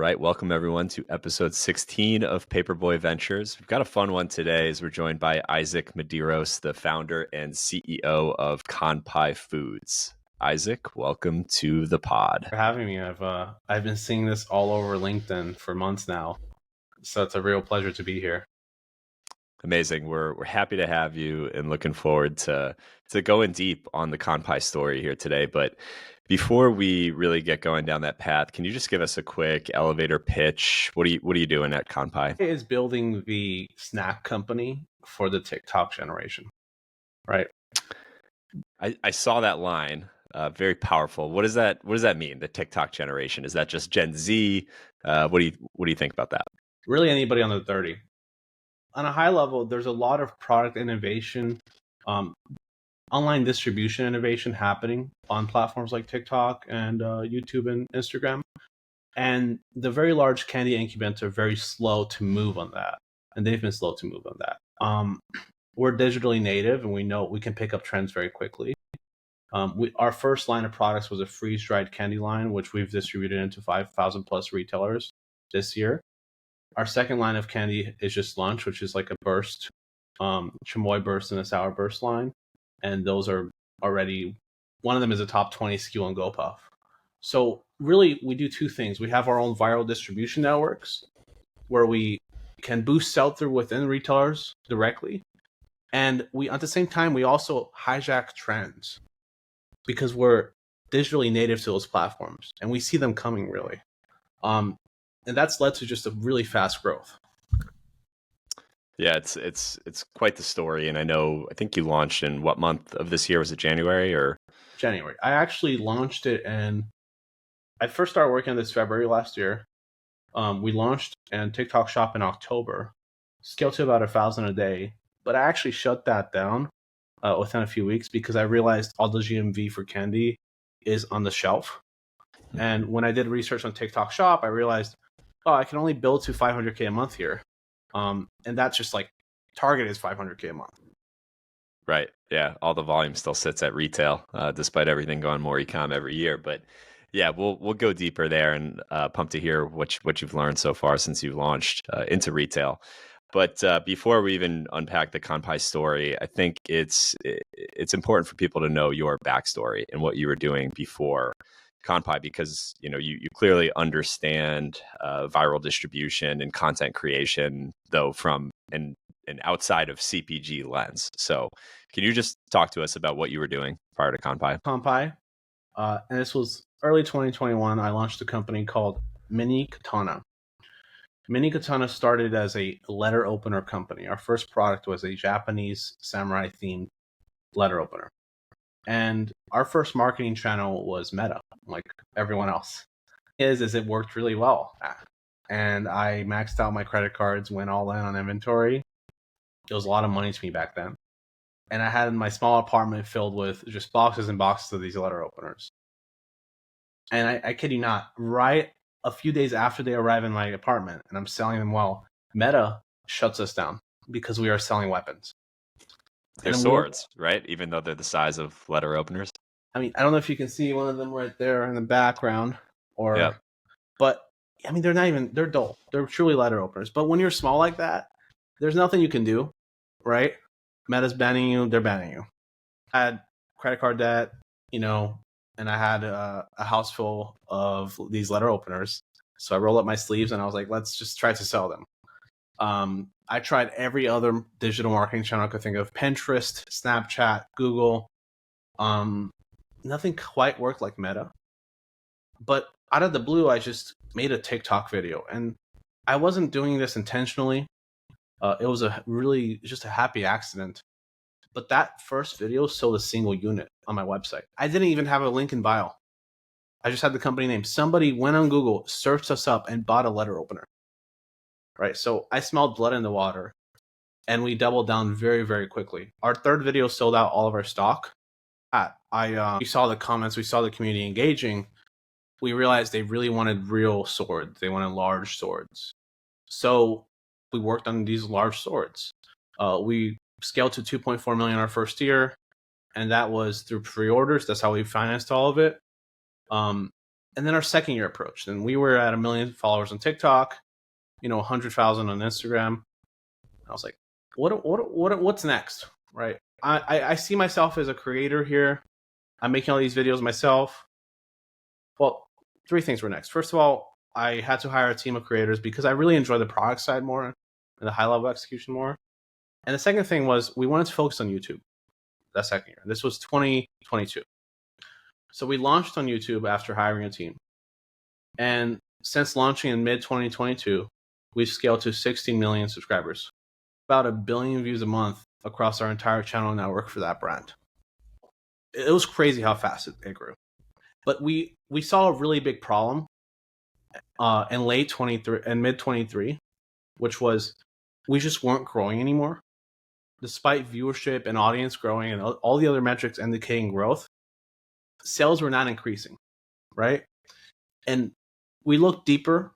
right, welcome everyone to episode 16 of Paperboy Ventures. We've got a fun one today as we're joined by Isaac Medeiros, the founder and CEO of Kanpai Foods. Isaac, welcome to the pod. For having me. I've been seeing this all over LinkedIn for months now, so it's a real pleasure to be here. Amazing. We're happy to have you and looking forward to going deep on the Kanpai story here today. But before we really get going down that path, can you just give us a quick elevator pitch? What are you doing at Kanpai? It is building the snack company for the TikTok generation, right? I saw that line. Very powerful. What does that mean? The TikTok generation, is that just Gen Z? What do you think about that? Really, anybody under 30. On a high level, there's a lot of product innovation, online distribution innovation happening on platforms like TikTok and YouTube and Instagram. And the very large candy incubators are very slow to move on that. And they've been slow to move on that. We're digitally native and we know we can pick up trends very quickly. Our first line of products was a freeze-dried candy line, which we've distributed into 5,000 plus retailers this year. Our second line of candy is just lunch, which is like a burst, chamoy burst and a sour burst line. And those are already, one of them is a top 20 SKU on GoPuff. So really, we do two things. We have our own viral distribution networks where we can boost sell-through within retailers directly. And we, at the same time, we also hijack trends because we're digitally native to those platforms and we see them coming really. And that's led to just a really fast growth. Yeah, it's quite the story. And I think you launched in what month of this year? Was it January or? January. I actually launched it and I first started working on this February last year. We launched and TikTok Shop in October, scaled to about 1,000 a day. But I actually shut that down within a few weeks because I realized all the GMV for candy is on the shelf. And when I did research on TikTok Shop, I realized, I can only build to 500K a month here. And that's just like target is 500K a month. Right. Yeah. All the volume still sits at retail, despite everything going more e-com every year. But yeah, we'll go deeper there and pumped to hear what you've learned so far since you launched into retail. But before we even unpack the Kanpai story, I think it's important for people to know your backstory and what you were doing before Kanpai, because you clearly understand viral distribution and content creation, though from an outside of CPG lens. So can you just talk to us about what you were doing prior to Kanpai? Kanpai, and this was early 2021. I launched a company called Mini Katana. Mini Katana started as a letter opener company. Our first product was a Japanese samurai themed letter opener. And our first marketing channel was Meta, like everyone else. Is it worked really well. And I maxed out my credit cards, went all in on inventory. It was a lot of money to me back then. And I had my small apartment filled with just boxes and boxes of these letter openers. And I kid you not, right a few days after they arrive in my apartment and I'm selling them well, Meta shuts us down because we are selling weapons. They're swords, right? Even though they're the size of letter openers. I mean, I don't know if you can see one of them right there in the background, but I mean, they're dull. They're truly letter openers. But when you're small like that, there's nothing you can do, right? Meta's banning you, they're banning you. I had credit card debt, and I had a house full of these letter openers. So I rolled up my sleeves and I was like, let's just try to sell them. I tried every other digital marketing channel I could think of: Pinterest, Snapchat, Google. Nothing quite worked like Meta. But out of the blue, I just made a TikTok video. And I wasn't doing this intentionally. It was just a happy accident. But that first video sold a single unit on my website. I didn't even have a link in bio. I just had the company name. Somebody went on Google, searched us up, and bought a letter opener. Right? So I smelled blood in the water, and we doubled down very, very quickly. Our third video sold out all of our stock. We saw the comments, we saw the community engaging. We realized they really wanted real swords. They wanted large swords. So we worked on these large swords. We scaled to 2.4 million our first year, and that was through pre-orders. That's how we financed all of it. And then our second year approached, and we were at 1 million followers on TikTok, 100,000 on Instagram. I was like, what's next, right? I see myself as a creator here. I'm making all these videos myself. Well, three things were next. First of all, I had to hire a team of creators because I really enjoy the product side more and the high level execution more. And the second thing was we wanted to focus on YouTube that second year. This was 2022. So we launched on YouTube after hiring a team. And since launching in mid 2022, we've scaled to 16 million subscribers, about 1 billion views a month across our entire channel network for that brand. It was crazy how fast it grew. But we saw a really big problem in late 23 and mid 23, which was we just weren't growing anymore. Despite viewership and audience growing and all the other metrics indicating growth, sales were not increasing, right? And we looked deeper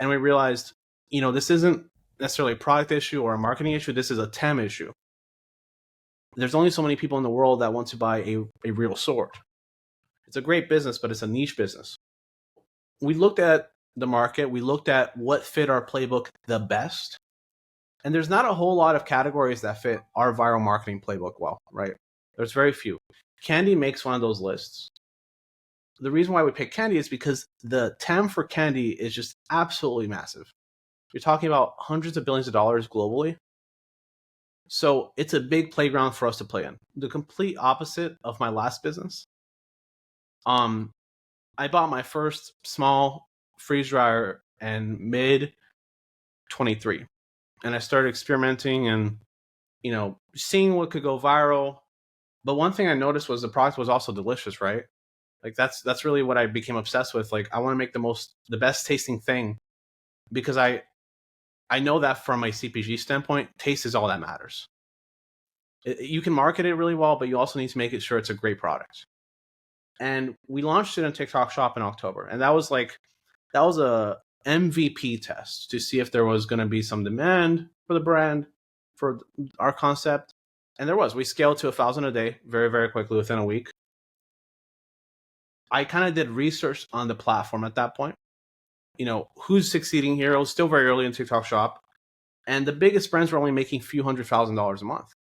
and we realized, this isn't necessarily a product issue or a marketing issue. This is a TAM issue. There's only so many people in the world that want to buy a real sword. It's a great business, but it's a niche business. We looked at the market. We looked at what fit our playbook the best. And there's not a whole lot of categories that fit our viral marketing playbook well, right? There's very few. Candy makes one of those lists. The reason why we pick candy is because the TAM for candy is just absolutely massive. You're talking about hundreds of billions of dollars globally. So it's a big playground for us to play in. The complete opposite of my last business. I bought my first small freeze dryer in mid 23. And I started experimenting and, seeing what could go viral. But one thing I noticed was the product was also delicious, right? Like that's really what I became obsessed with. Like I want to make the best tasting thing because I know that from a CPG standpoint, taste is all that matters. You can market it really well, but you also need to make it sure it's a great product. And we launched it in TikTok Shop in October. And that was a MVP test to see if there was going to be some demand for the brand, for our concept. And there was. We scaled to 1,000 a day very, very quickly within a week. I kind of did research on the platform at that point. Who's succeeding here? It was still very early in TikTok Shop. And the biggest brands were only making a few $100,000 a month.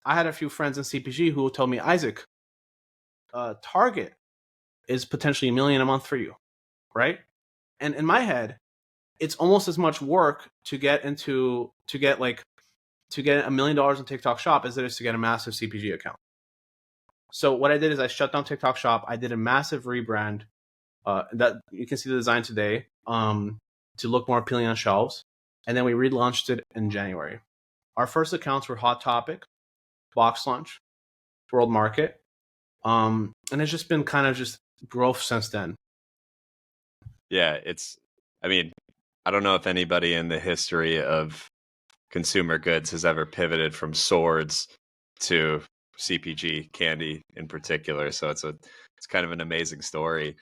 I had a few friends in CPG who told me, Isaac, Target is potentially $1 million a month for you, right? And in my head, it's almost as much work to get $1 million in TikTok Shop as it is to get a massive CPG account. So what I did is I shut down TikTok Shop. I did a massive rebrand that you can see the design today to look more appealing on shelves. And then we relaunched it in January. Our first accounts were Hot Topic, Box Lunch, World Market. And it's just been kind of just growth since then. Yeah, I don't know if anybody in the history of consumer goods has ever pivoted from swords to CPG candy in particular. So it's kind of an amazing story.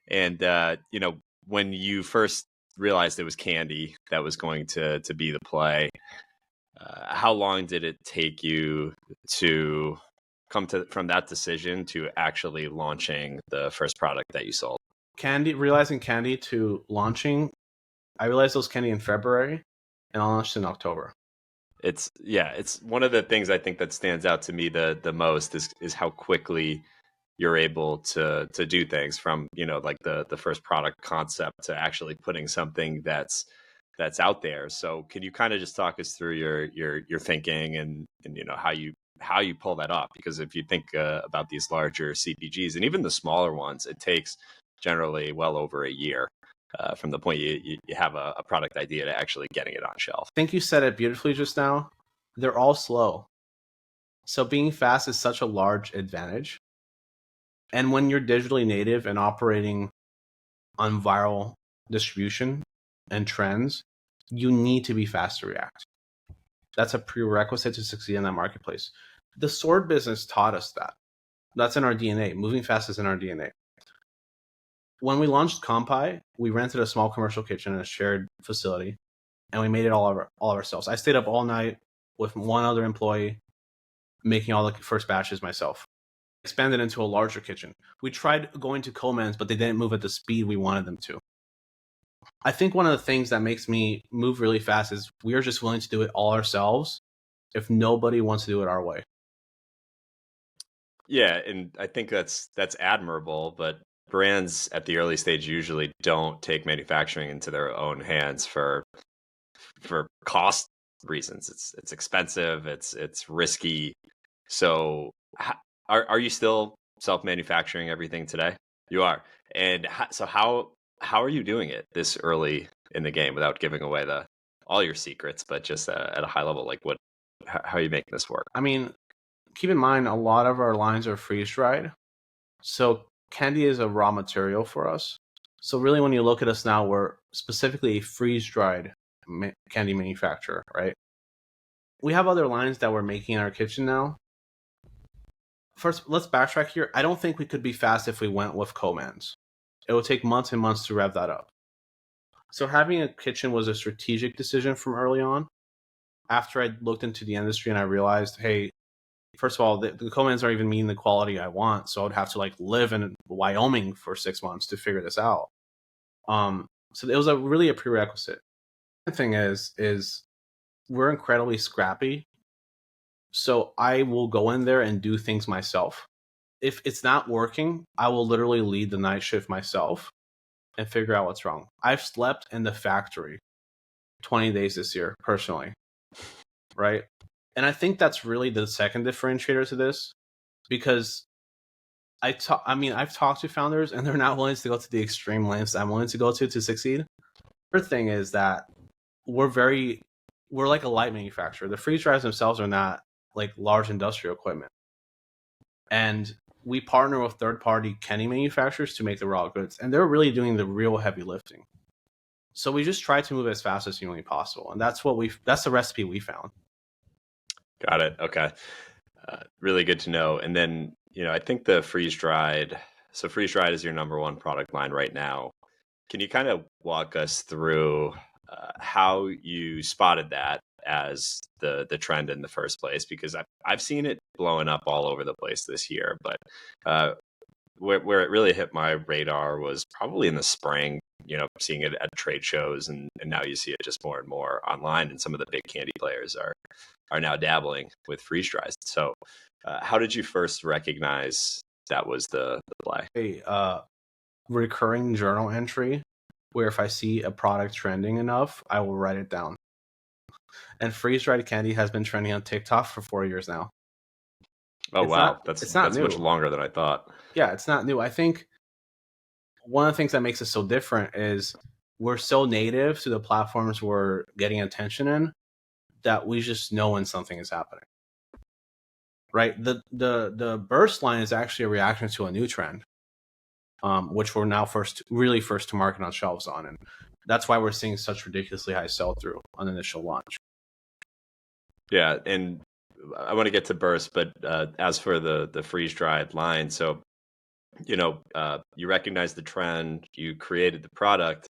And when you first realized it was candy that was going to be the play, how long did it take you to come from that decision to actually launching the first product that you sold? Realizing candy to launching, I realized it was candy in February and I launched in October. It's one of the things I think that stands out to me the most is how quickly you're able to do things from, like the first product concept to actually putting something that's out there. So can you kind of just talk us through your thinking and how you pull that off? Because if you think about these larger CPGs and even the smaller ones, it takes generally well over a year from the point you have a product idea to actually getting it on shelf. I think you said it beautifully just now. They're all slow. So being fast is such a large advantage. And when you're digitally native and operating on viral distribution and trends, you need to be fast to react. That's a prerequisite to succeed in that marketplace. The sword business taught us that. That's in our DNA. Moving fast is in our DNA. When we launched Kanpai, we rented a small commercial kitchen in a shared facility, and we made it all ourselves. I stayed up all night with one other employee, making all the first batches myself. expanded into a larger kitchen. We tried going to Coleman's, but they didn't move at the speed we wanted them to. I think one of the things that makes me move really fast is we are just willing to do it all ourselves if nobody wants to do it our way. Yeah, and I think that's admirable, but brands at the early stage usually don't take manufacturing into their own hands for cost reasons. It's expensive, it's risky. So are you still self-manufacturing everything today? You are. And so how are you doing it this early in the game without giving away the all your secrets, but just at a high level, like how are you making this work? I mean, keep in mind, a lot of our lines are freeze dried. So candy is a raw material for us. So really, when you look at us now, we're specifically a freeze dried candy manufacturer, right? We have other lines that we're making in our kitchen now. First, let's backtrack here. I don't think we could be fast if we went with Coleman's. It would take months and months to rev that up. So having a kitchen was a strategic decision from early on. After I looked into the industry and I realized, hey, first of all, the Coleman's aren't even meeting the quality I want, so I would have to like live in Wyoming for 6 months to figure this out. So it was really a prerequisite. The thing is we're incredibly scrappy, so I will go in there and do things myself. If it's not working, I will literally lead the night shift myself and figure out what's wrong. I've slept in the factory 20 days this year personally, right? And I think that's really the second differentiator to this, because I've talked to founders and they're not willing to go to the extreme lengths I'm willing to go to succeed. The third thing is that we're like a light manufacturer. The freeze dryers themselves are not like large industrial equipment. And we partner with third-party candy manufacturers to make the raw goods, and they're really doing the real heavy lifting. So we just try to move as fast as humanly possible, and that's the recipe we found. Got it. Okay. Really good to know. And then, I think the freeze dried is your number one product line right now. Can you kind of walk us through how you spotted that as the trend in the first place? Because I've seen it blowing up all over the place this year, but where it really hit my radar was probably in the spring, seeing it at trade shows, and now you see it just more and more online, and some of the big candy players are now dabbling with freeze dries. So how did you first recognize that was the play? A recurring journal entry where if I see a product trending enough, I will write it down. And freeze dried candy has been trending on TikTok for 4 years now. Oh, wow. That's much longer than I thought. Yeah, it's not new. I think one of the things that makes it so different is we're so native to the platforms we're getting attention in that we just know when something is happening. Right? The burst line is actually a reaction to a new trend, which we're now first to market on shelves on. And that's why we're seeing such ridiculously high sell-through on initial launch. Yeah, and I want to get to burst, but as for the freeze-dried line, so you recognize the trend, you created the product,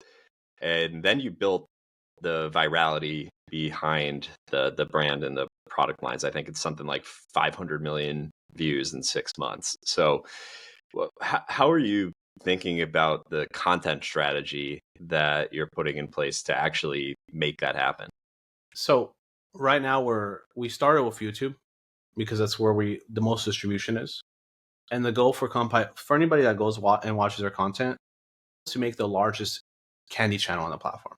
and then you built the virality behind the brand and the product lines. I think it's something like 500 million views in 6 months. So how are you thinking about the content strategy that you're putting in place to actually make that happen? So right now we started with YouTube because that's where the most distribution is. And the goal for Kanpai, for anybody that goes and watches our content, is to make the largest candy channel on the platform.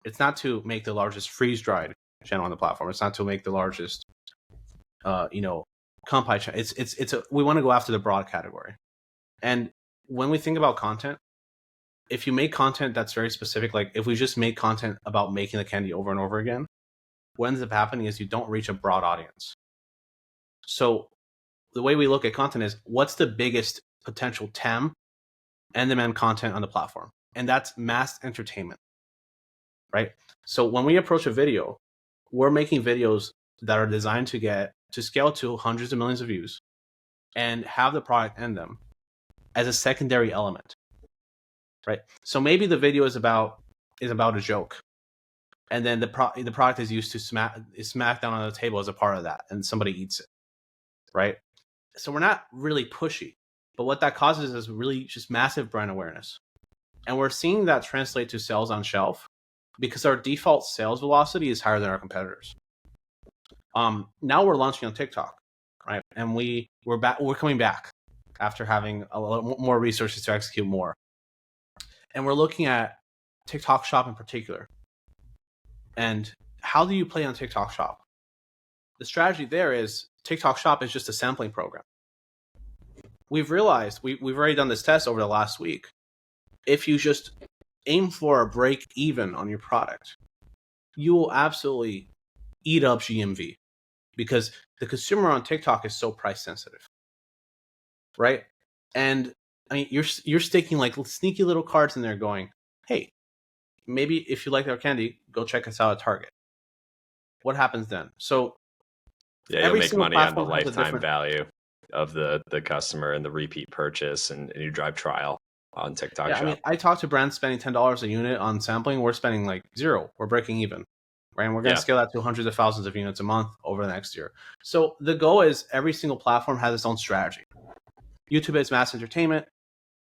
It's not to make the largest freeze-dried channel on the platform. It's not to make the largest, Kanpai channel. We want to go after the broad category. And when we think about content, if you make content that's very specific, like if we just make content about making the candy over and over again, what ends up happening is you don't reach a broad audience. So the way we look at content is what's the biggest potential TAM and demand content on the platform? And that's mass entertainment, right? So when we approach a video, we're making videos that are designed to scale to hundreds of millions of views and have the product in them as a secondary element, right? So maybe the video is about a joke, and then the product is used to smack down on the table as a part of that, and somebody eats it, right? So we're not really pushy, but what that causes is really just massive brand awareness. And we're seeing that translate to sales on shelf because our default sales velocity is higher than our competitors. Now we're launching on TikTok, right? And we're back. We're coming back after having a little more resources to execute more. And we're looking at TikTok Shop in particular. And how do you play on TikTok Shop? The strategy there is TikTok Shop is just a sampling program. We've realized we've already done this test over the last week. If you just aim for a break even on your product, you will absolutely eat up GMV because the consumer on TikTok is so price sensitive, right? And I mean, you're staking like sneaky little cards in there, going, "Hey, maybe if you like our candy, go check us out at Target." What happens then? So Yeah, you'll every make single money on the platform has a lifetime different. value of the customer and the repeat purchase, and you drive trial on TikTok Yeah, I Shop. mean, I talk to brands spending $10 a unit on sampling. We're spending like zero. We're breaking even, right? And we're going to Yeah, scale that to hundreds of thousands of units a month over the next year. So the goal is every single platform has its own strategy. YouTube is mass entertainment.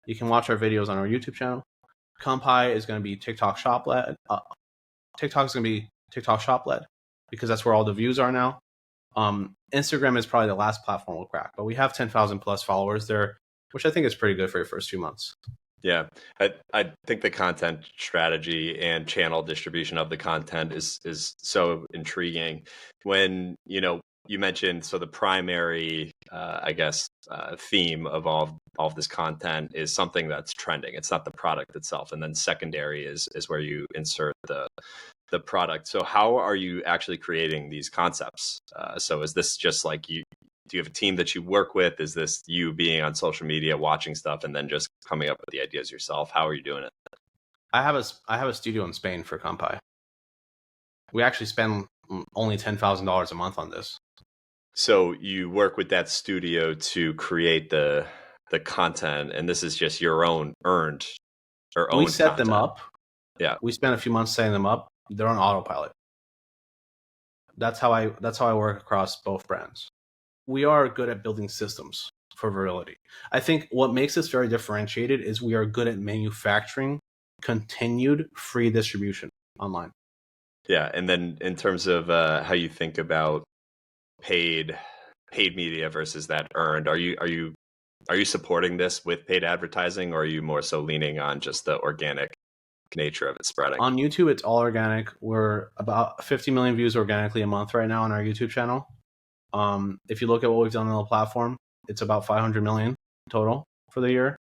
You can watch our videos on our YouTube channel. Kanpai is going to be TikTok shop led. TikTok is going to be TikTok shop led because that's where all the views are now. Instagram is probably the last platform we'll crack, but we have 10,000 plus followers there, which I think is pretty good for your first few months. yeah. I think the content strategy and channel distribution of the content is so intriguing. When you mentioned, so the primary I guess theme of all of this content is something that's trending. It's not the product itself, and then secondary is where you insert the product. So how are you actually creating these concepts? So is this just like you? Do you have a team that you work with? Is this you being on social media, watching stuff, and then just coming up with the ideas yourself? How are you doing it? I have a studio in Spain for Kanpai. We actually spend only $10,000 a month on this. So you work with that studio to create the content, and this is just your own earned or We owned set them content. up. Yeah, We spent a few months setting them up. They're on autopilot. That's how I work across both brands. We are good at building systems for virility. I think what makes us very differentiated is we are good at manufacturing continued free distribution online. yeah. And then in terms of how you think about paid media versus that earned, are you supporting this with paid advertising, or are you more so leaning on just the organic nature of it spreading? On YouTube, it's all organic. We're about 50 million views organically a month right now on our YouTube channel. If you look at what we've done on the platform, it's about 500 million total for the year.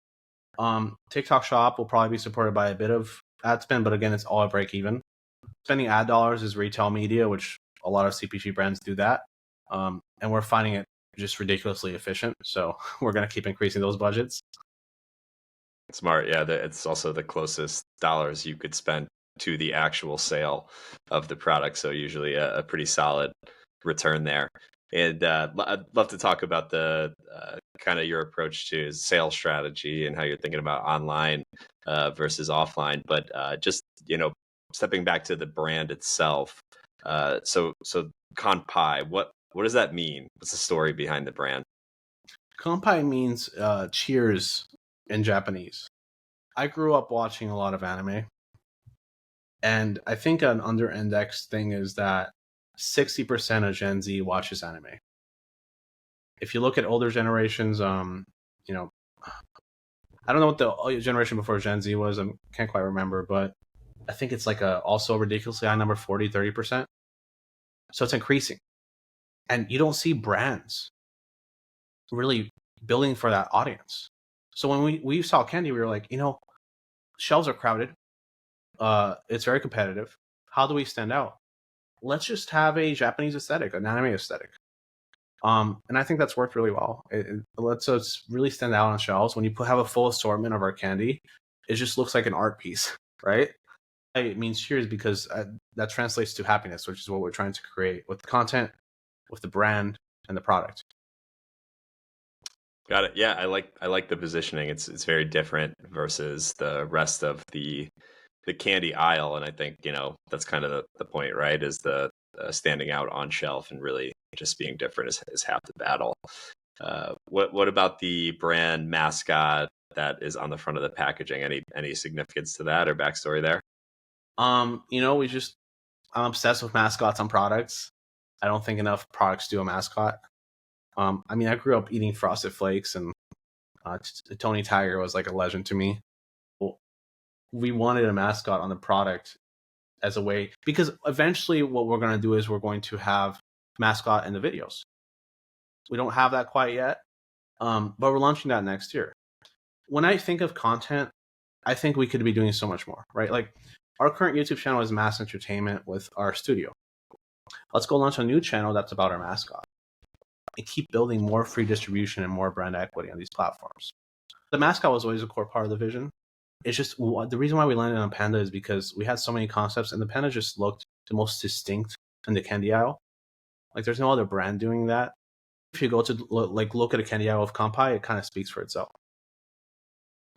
TikTok Shop will probably be supported by a bit of ad spend, but again, it's all at break even. Spending ad dollars is retail media, which a lot of CPG brands do that. And we're finding it just ridiculously efficient. So we're going to keep increasing those budgets. Smart. Yeah, it's also the closest dollars you could spend to the actual sale of the product. So usually a pretty solid return there. And I'd love to talk about the kind of your approach to sales strategy and how you're thinking about online versus offline. But just stepping back to the brand itself. So Kanpai, what does that mean? What's the story behind the brand? Kanpai means cheers in Japanese. I grew up watching a lot of anime, and I think an under-indexed thing is that 60% of Gen Z watches anime. If you look at older generations, you know, I don't know what the generation before Gen Z was. I can't quite remember, but I think it's like a also ridiculously high number, 40, 30%. So it's increasing. And you don't see brands really building for that audience. So when we saw candy, we were like, shelves are crowded. It's very competitive. How do we stand out? Let's just have a Japanese aesthetic, an anime aesthetic. And I think that's worked really well. It lets us really stand out on shelves. When you have a full assortment of our candy, it just looks like an art piece, right? It means cheers because that translates to happiness, which is what we're trying to create with the content, with the brand, and the product. Got it. Yeah, I like the positioning. It's very different versus the rest of the candy aisle, and I think that's kind of the point, right? Is the standing out on shelf and really just being different is half the battle. What about the brand mascot that is on the front of the packaging? Any significance to that or backstory there? We just I'm obsessed with mascots on products. I don't think enough products do a mascot. I grew up eating Frosted Flakes, and Tony Tiger was like a legend to me. Well, we wanted a mascot on the product as a way, because eventually what we're going to do is we're going to have mascot in the videos. We don't have that quite yet, but we're launching that next year. When I think of content, I think we could be doing so much more, right? Like our current YouTube channel is mass entertainment with our studio. Let's go launch a new channel that's about our mascot and keep building more free distribution and more brand equity on these platforms. The mascot was always a core part of the vision. It's just the reason why we landed on Panda is because we had so many concepts, and the Panda just looked the most distinct in the candy aisle. Like there's no other brand doing that. If you go to look at a candy aisle of Kanpai, it kind of speaks for itself.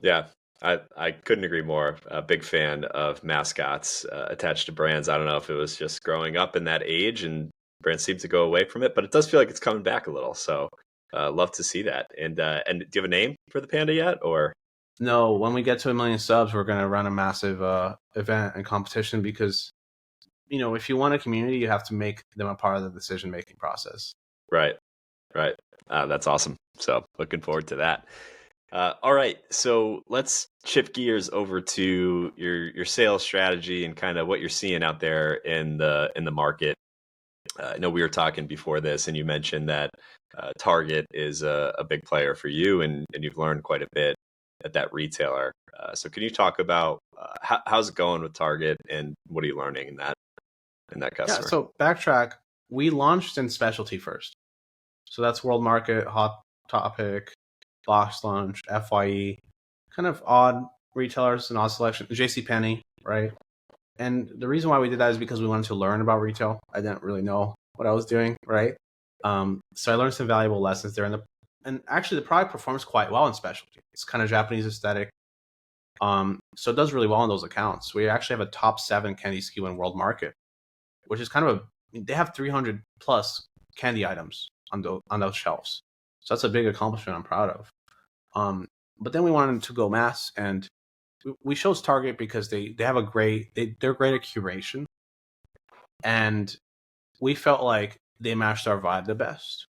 Yeah, I couldn't agree more. A big fan of mascots attached to brands. I don't know if it was just growing up in that age and brands seem to go away from it, but it does feel like it's coming back a little. So love to see that. And do you have a name for the panda yet, or? No, when we get to 1 million subs, we're going to run a massive event and competition, because if you want a community, you have to make them a part of the decision making process. Right. That's awesome. So looking forward to that. All right, so let's shift gears over to your sales strategy and kind of what you're seeing out there in the market. I know we were talking before this, and you mentioned that Target is a big player for you, and you've learned quite a bit at that retailer. So can you talk about how's it going with Target, and what are you learning in that Yeah, customer? so backtrack, we launched in specialty first. So that's World Market, Hot Topic, Box Lunch, FYE, kind of odd retailers and odd selection, JCPenney, right? And the reason why we did that is because we wanted to learn about retail. I didn't really know what I was doing, right? So I learned some valuable lessons there. And actually, the product performs quite well in specialty. It's kind of Japanese aesthetic. So it does really well in those accounts. We actually have a top 7 candy SKU in World Market, which is kind of they have 300 plus candy items on those shelves. So that's a big accomplishment I'm proud of. But then we wanted to go mass, and we chose Target because they have they're great at curation, and we felt like they matched our vibe the best.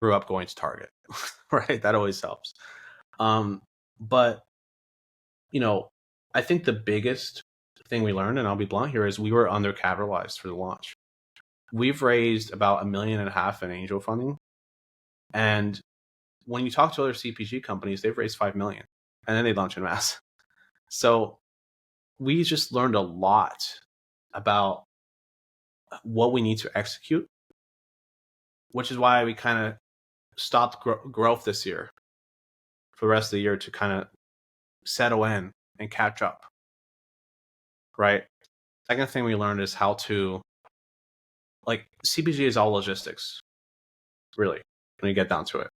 Grew up going to Target, right? That always helps. But I think the biggest thing we learned, and I'll be blunt here, is we were undercapitalized for the launch. We've raised about $1.5 million in angel funding, and when you talk to other CPG companies, they've raised 5 million, and then they launch in mass. So we just learned a lot about what we need to execute, which is why we kind of stopped growth this year for the rest of the year to kind of settle in and catch up. Right. Second thing we learned is how to, like, CPG is all logistics, really, when you get down to it.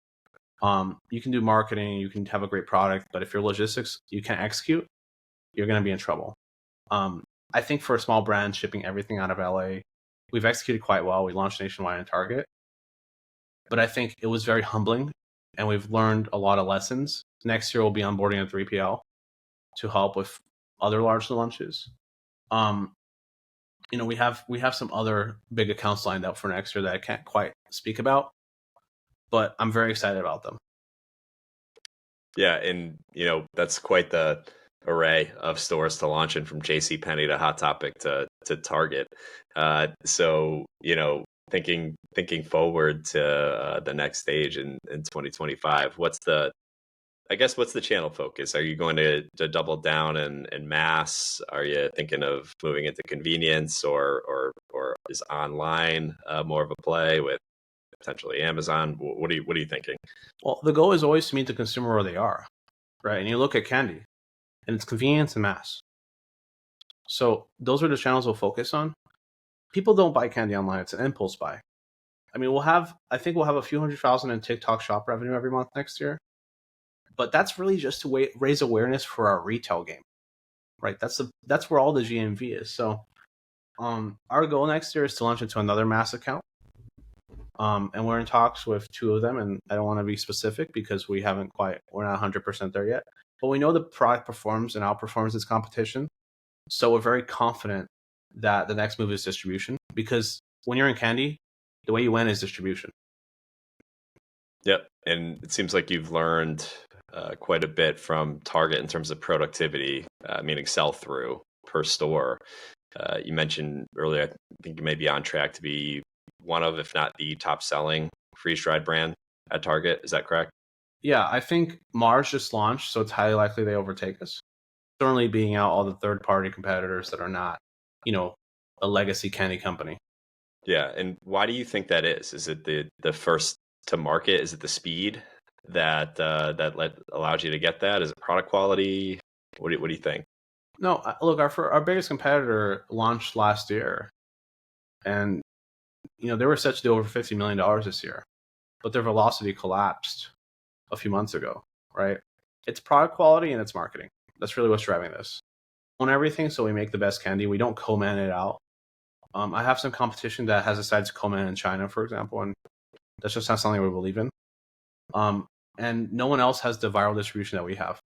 You can do marketing, you can have a great product, but if your logistics you can't execute, you're going to be in trouble. I think for a small brand shipping everything out of LA, we've executed quite well. We launched nationwide in Target, but I think it was very humbling, and we've learned a lot of lessons. Next year, we'll be onboarding a 3PL to help with other large launches. We have some other big accounts lined up for next year that I can't quite speak about, but I'm very excited about them. Yeah, and that's quite the array of stores to launch in, from JCPenney to Hot Topic to Target. So thinking forward to the next stage in 2025, what's the channel focus? Are you going to double down in mass? Are you thinking of moving into convenience, or is online more of a play with potentially Amazon? What are you thinking? Well, the goal is always to meet the consumer where they are, right? And you look at candy, and it's convenience and mass. So those are the channels we'll focus on. People don't buy candy online; it's an impulse buy. I think we'll have a few 100,000 in TikTok shop revenue every month next year, but that's really just to raise awareness for our retail game, right? That's where all the GMV is. So, our goal next year is to launch into another mass account, And we're in talks with two of them, and I don't want to be specific because we're not 100% there yet. But we know the product performs and outperforms its competition, so we're very confident that the next move is distribution. Because when you're in candy, the way you win is distribution. Yep, and it seems like you've learned quite a bit from Target in terms of productivity, meaning sell through per store. You mentioned earlier, I think you may be on track to be one of, if not the top selling freeze dried brand at Target. Is that correct? Yeah, I think Mars just launched, so it's highly likely they overtake us. Certainly beating out all the third party competitors that are not, a legacy candy company. Yeah, and why do you think that is? Is it the first to market? Is it the speed that allows you to get that? Is it product quality? What do you think? No, look, our biggest competitor launched last year, and they were set to do over $50 million this year, but their velocity collapsed a few months ago. Right? It's product quality and it's marketing. That's really what's driving this. On everything, so we make the best candy. We don't co-man it out. I have some competition that has decided to co-man in China, for example, and that's just not something we believe in. And no one else has the viral distribution that we have.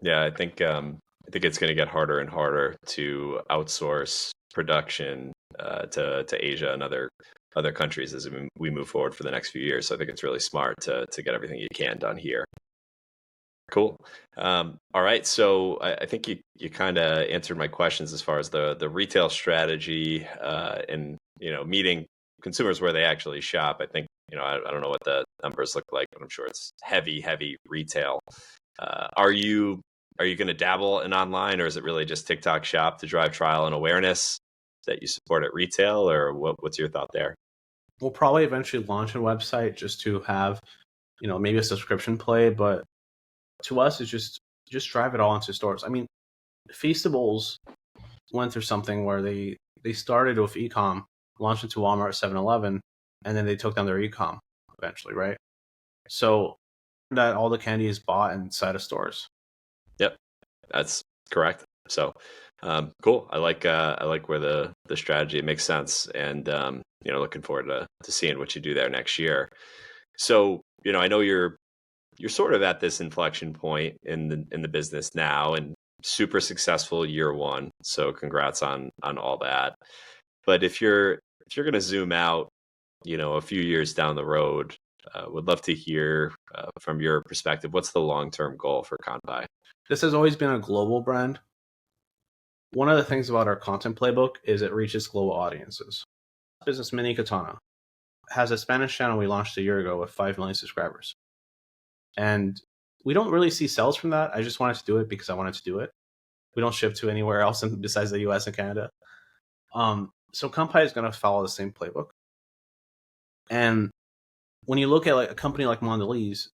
Yeah, I think it's going to get harder and harder to outsource production to Asia and other countries as we move forward for the next few years. So I think it's really smart to get everything you can done here. Cool. All right. So I think you kind of answered my questions as far as the retail strategy and meeting consumers where they actually shop. I think I don't know what the numbers look like, but I'm sure it's heavy retail. Are you going to dabble in online, or is it really just TikTok Shop to drive trial and awareness that you support at retail, or what's your thought there? We'll probably eventually launch a website just to have, maybe a subscription play, but to us, it's just drive it all into stores. I mean, Feastables went through something where they started with ecom, launched into Walmart, 7-Eleven, and then they took down their ecom eventually, right? So that all the candy is bought inside of stores. Yep, that's correct. So cool. I like where the strategy makes sense, and looking forward to seeing what you do there next year. So I know you're sort of at this inflection point in the business now, and super successful year one. So congrats on all that. But if you're going to zoom out, a few years down the road, would love to hear from your perspective. What's the long-term goal for Kanpai? This has always been a global brand. One of the things about our content playbook is it reaches global audiences. Business Mini Katana has a Spanish channel we launched a year ago with 5 million subscribers. And we don't really see sales from that. I just wanted to do it because I wanted to do it. We don't ship to anywhere else besides the US and Canada. So Kanpai is going to follow the same playbook. And when you look at like a company like Mondelez,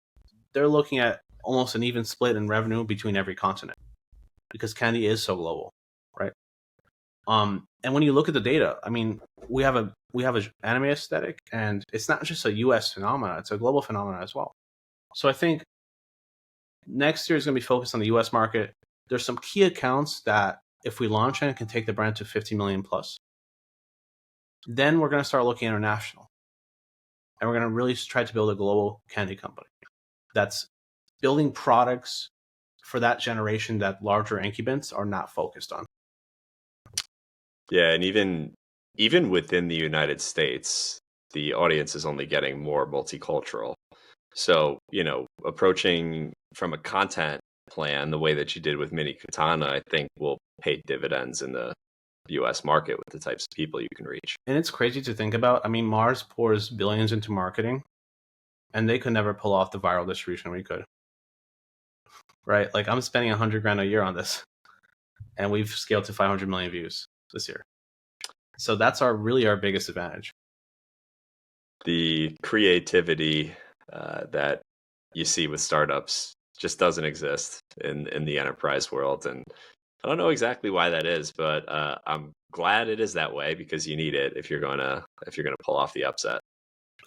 they're looking at almost an even split in revenue between every continent because candy is so global, right? And when you look at the data, I mean, we have a anime aesthetic, and it's not just a US phenomenon; it's a global phenomenon as well. So I think next year is going to be focused on the US market. There's some key accounts that if we launch it, can take the brand to 50 million plus. Then we're going to start looking international. And we're going to really try to build a global candy company that's building products for that generation that larger incumbents are not focused on. Yeah, and even within the United States, the audience is only getting more multicultural. So, approaching from a content plan the way that you did with Mini Katana, I think will pay dividends in the US market with the types of people you can reach. And it's crazy to think about. I mean, Mars pours billions into marketing, and they could never pull off the viral distribution we could. Right? Like, I'm spending $100,000 a year on this, and we've scaled to 500 million views this year. So that's really our biggest advantage. The creativity that you see with startups just doesn't exist in the enterprise world, and I don't know exactly why that is, but I'm glad it is that way because you need it if you're gonna pull off the upset.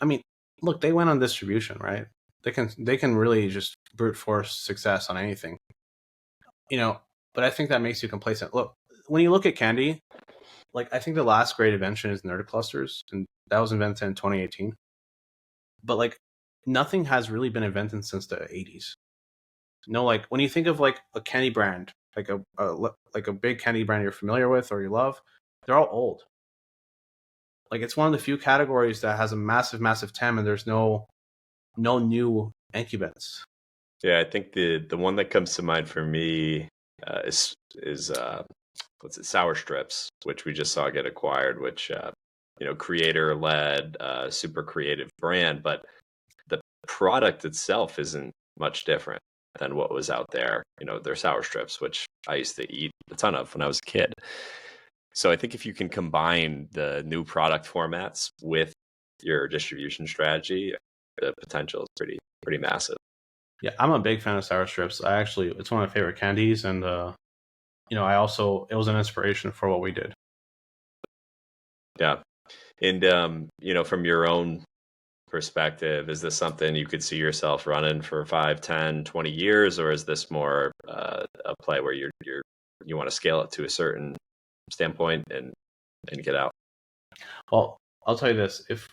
I mean, look, they went on distribution, right? They can really just brute force success on anything, But I think that makes you complacent. Look, when you look at candy, like I think the last great invention is nerd clusters, and that was invented in 2018. but like nothing has really been invented since the 80s. No, like when you think of like a candy brand, like a big candy brand you're familiar with or you love, they're all old. Like it's one of the few categories that has a massive, massive TAM, and there's no new incumbents. Yeah, I think the one that comes to mind for me is what's it, Sour Strips, which we just saw get acquired, which creator led, super creative brand, but the product itself isn't much different than what was out there. They're Sour Strips, which I used to eat a ton of when I was a kid. So I think if you can combine the new product formats with your distribution strategy, the potential is pretty massive. Yeah, I'm a big fan of sour strips. It's one of my favorite candies, and it was an inspiration for what we did. Yeah. And, from your own perspective, is this something you could see yourself running for 5, 10, 20 years, or is this more a play where you want to scale it to a certain standpoint and get out? Well, I'll tell you this: if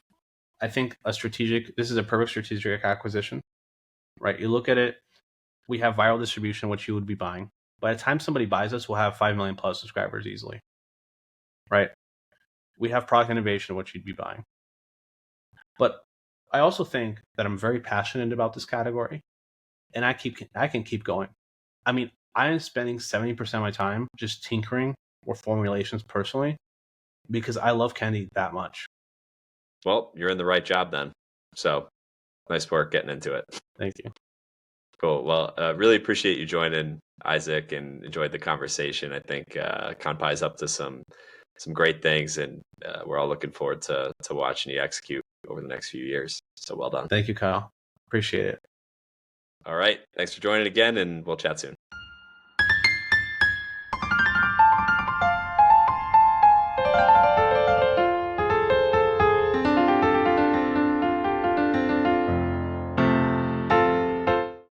I think this is a perfect strategic acquisition, right? You look at it, we have viral distribution, which you would be buying. By the time somebody buys us, we'll have 5 million plus subscribers easily, right? We have product innovation, which you'd be buying. But I also think that I'm very passionate about this category, and I can keep going. I mean, I am spending 70% of my time just tinkering or formulations personally because I love candy that much. Well, you're in the right job then. So nice work getting into it. Thank you. Cool. Well, really appreciate you joining, Isaac, and enjoyed the conversation. I think Kanpai is up to some great things, and we're all looking forward to watching you execute over the next few years. So well done. Thank you, Kyle. Appreciate it. All right. Thanks for joining again, and we'll chat soon.